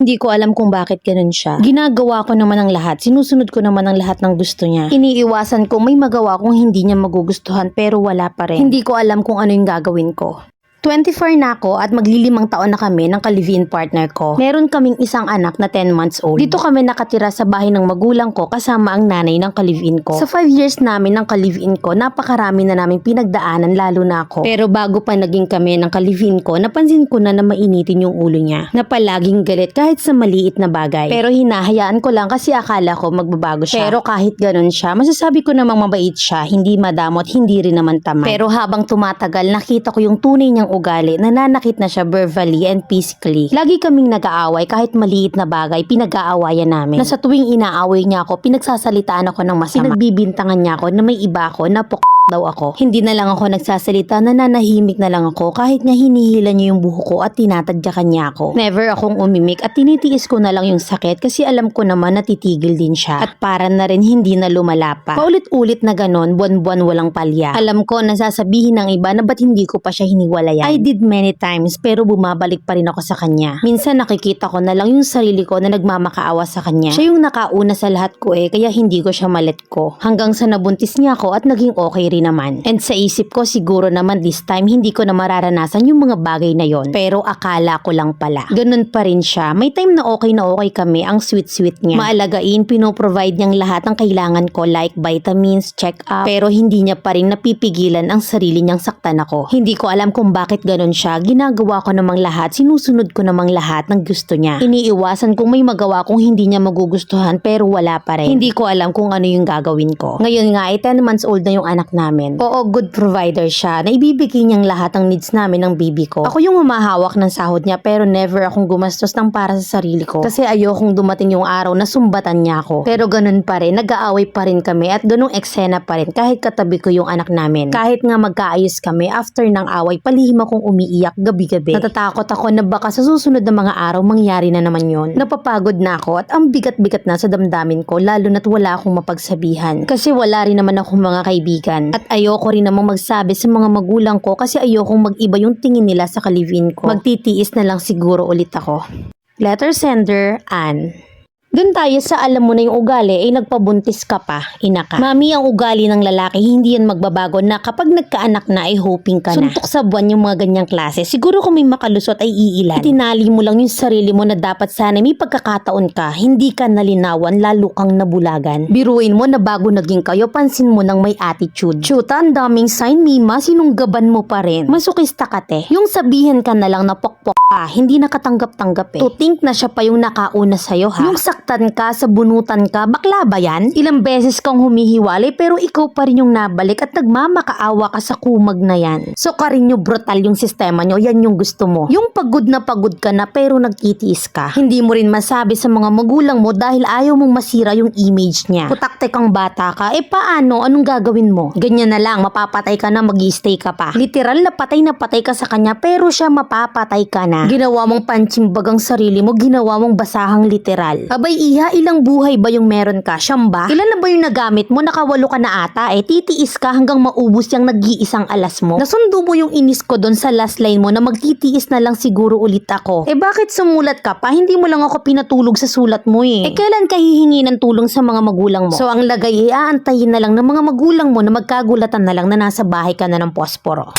Hindi ko alam kung bakit ganun siya. Ginagawa ko naman ang lahat, sinusunod ko naman ang lahat ng gusto niya. Iniiwasan ko may magawa kung hindi niya magugustuhan pero wala pa rin. Hindi ko alam kung ano yung gagawin ko. 24 na ako at maglilimang taon na kami ng ka-live-in partner ko. Meron kaming isang anak na 10 months old. Dito kami nakatira sa bahay ng magulang ko kasama ang nanay ng ka-live-in ko. Sa 5 years namin ng ka-live-in ko, napakarami na naming pinagdaanan lalo na ako. Pero bago pa naging kami ng ka-live-in ko, napansin ko na mainitin yung ulo niya. Na palaging galit kahit sa maliit na bagay. Pero hinahayaan ko lang kasi akala ko magbabago siya. Pero kahit ganun siya, masasabi ko namang mabait siya, hindi madamot, hindi rin naman tamad. Pero habang tumatagal, nakita ko yung tunay niyang ugali, nananakit na siya verbally and physically. Lagi kaming nag-aaway kahit maliit na bagay, pinag-aawayan namin. Na sa tuwing inaaway niya ako, pinagsasalitaan ako ng masama. Pinagbibintangan niya ako na may iba ako na daw ako. Hindi na lang ako nagsasalita, nananahimik na lang ako kahit nga hinihila niya yung buho ko at tinatadyakan niya ako. Never akong umimik at tinitiis ko na lang yung sakit kasi alam ko naman natitigil din siya. At para na rin hindi na lumala pa. Paulit-ulit na ganon, buwan-buwan walang palya. Alam ko nasasabihin ng iba na ba't hindi ko pa siya hiniwalayan. I did many times pero bumabalik pa rin ako sa kanya. Minsan nakikita ko na lang yung sarili ko na nagmamakaawa sa kanya. Siya yung nakauna sa lahat ko kaya hindi ko siya malet ko. Hanggang sa nabuntis niya ako at naging okay naman. And sa isip ko siguro naman this time hindi ko na mararanasan yung mga bagay na yon. Pero akala ko lang pala. Ganun pa rin siya. May time na okay kami, ang sweet niya. Maalagain, pinoprovide niyang lahat ng kailangan ko like vitamins, check-up. Pero hindi niya pa rin napipigilan ang sarili niyang saktan ako. Hindi ko alam kung bakit ganun siya. Ginagawa ko namang lahat, sinusunod ko namang lahat ng gusto niya. Iniiwasan kung may magawa kung hindi niya magugustuhan pero wala pa rin. Hindi ko alam kung ano yung gagawin ko. Ngayon nga 10 months old na yung anak namin. Oo, good provider siya na ibibigay niyang lahat ng needs namin ng baby ko. Ako yung humahawak ng sahod niya pero never akong gumastos ng para sa sarili ko. Kasi ayokong dumating yung araw na sumbatan niya ako. Pero ganun pa rin, nag-aaway pa rin kami at ganung eksena pa rin kahit katabi ko yung anak namin. Kahit nga magkaayos kami, after ng away, palihim akong umiiyak gabi-gabi. Natatakot ako na baka sa susunod na mga araw mangyari na naman yon. Napapagod na ako at ang bigat-bigat na sa damdamin ko lalo na't wala akong mapagsabihan. Kasi wala rin naman akong mga kaibigan. At ayoko rin namang magsabi sa mga magulang ko kasi ayokong mag-iba yung tingin nila sa ka-live-in ko. Magtitiis na lang siguro ulit ako. Letter sender, Ann. Doon tayo sa alam mo na yung ugali ay nagpabuntis ka pa, ina ka. Mami, ang ugali ng lalaki hindi yan magbabago na kapag nagkaanak na ay hoping ka na. Suntok sa buwan yung mga ganyang klase. Siguro kung may makalusot ay iilan. Itinali mo lang yung sarili mo na dapat sana may pagkakataon ka, hindi ka nalinawan lalo kang nabulagan. Biruin mo na bago naging kayo, pansin mo nang may attitude. Chuta, ang daming sign, Mima, sinunggaban mo pa rin. Masukista ka te. Yung sabihin ka na lang na pokpok ka, hindi nakatanggap-tanggap To think na siya pa yung nakauna sa'yo ha. Yung saktan ka, sa bunutan ka, bakla ba yan? Ilang beses kang humihiwalay pero ikaw pa rin yung nabalik at nagmamakaawa ka sa kumag na yan. So karinyo brutal yung sistema nyo, yan yung gusto mo. Yung pagod na pagod ka na pero nagtitiis ka. Hindi mo rin masabi sa mga magulang mo dahil ayaw mong masira yung image niya. Putakte kang bata ka, paano? Anong gagawin mo? Ganyan na lang, mapapatay ka na, mag-i-stay ka pa. Literal na patay ka sa kanya pero siya mapapatay ka na. Ginawa mong panchimbagang sarili mo, ginawa mong basahang literal. Abay iha, ilang buhay ba yung meron ka? Siyam ba? Ilan na ba yung nagamit mo? Nakawalo ka na ata titiis ka hanggang maubos yung nag-iisang alas mo. Nasundo mo yung inis ko doon sa last line mo na magtitiis na lang siguro ulit ako. Bakit sumulat ka pa? Hindi mo lang ako pinatulog sa sulat mo kailan ka hihingi ng tulong sa mga magulang mo? So ang lagay aantayin na lang ng mga magulang mo na magkagulatan na lang na nasa bahay ka na ng posporo.